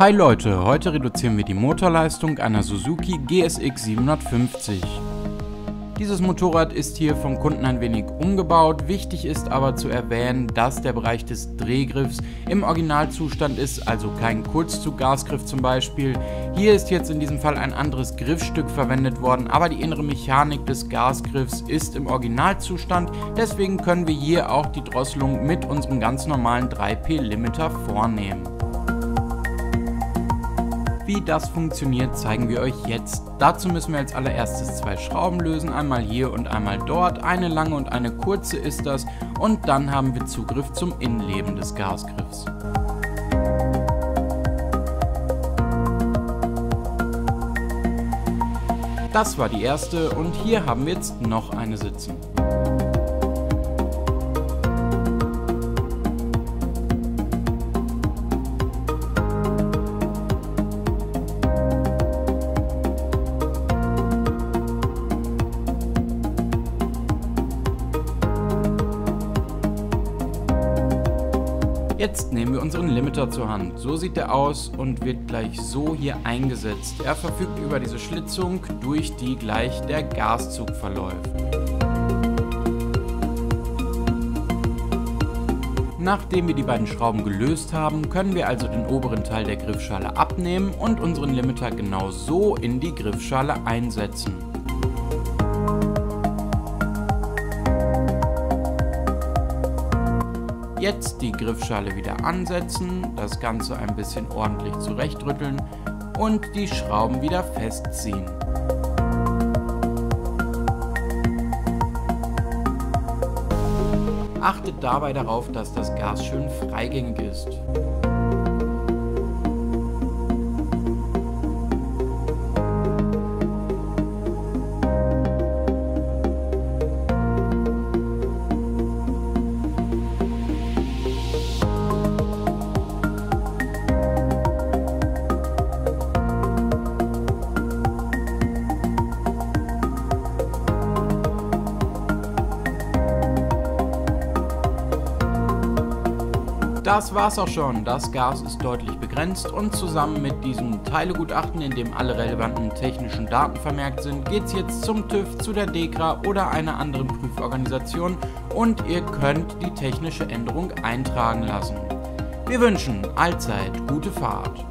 Hi Leute, heute reduzieren wir die Motorleistung einer Suzuki GSX 750. Dieses Motorrad ist hier vom Kunden ein wenig umgebaut, wichtig ist aber zu erwähnen, dass der Bereich des Drehgriffs im Originalzustand ist, also kein Kurzzug-Gasgriff zum Beispiel. Hier ist jetzt in diesem Fall ein anderes Griffstück verwendet worden, aber die innere Mechanik des Gasgriffs ist im Originalzustand, deswegen können wir hier auch die Drosselung mit unserem ganz normalen 3P-Limiter vornehmen. Wie das funktioniert, zeigen wir euch jetzt. Dazu müssen wir als allererstes zwei Schrauben lösen, einmal hier und einmal dort. Eine lange und eine kurze ist das und dann haben wir Zugriff zum Innenleben des Gasgriffs. Das war die erste und hier haben wir jetzt noch eine sitzen. Jetzt nehmen wir unseren Limiter zur Hand. So sieht er aus und wird gleich so hier eingesetzt. Er verfügt über diese Schlitzung, durch die gleich der Gaszug verläuft. Nachdem wir die beiden Schrauben gelöst haben, können wir also den oberen Teil der Griffschale abnehmen und unseren Limiter genau so in die Griffschale einsetzen. Jetzt die Griffschale wieder ansetzen, das Ganze ein bisschen ordentlich zurechtrütteln und die Schrauben wieder festziehen. Achtet dabei darauf, dass das Gas schön freigängig ist. Das war's auch schon, das Gas ist deutlich begrenzt und zusammen mit diesem Teilegutachten, in dem alle relevanten technischen Daten vermerkt sind, geht's jetzt zum TÜV, zu der DEKRA oder einer anderen Prüforganisation und ihr könnt die technische Änderung eintragen lassen. Wir wünschen allzeit gute Fahrt.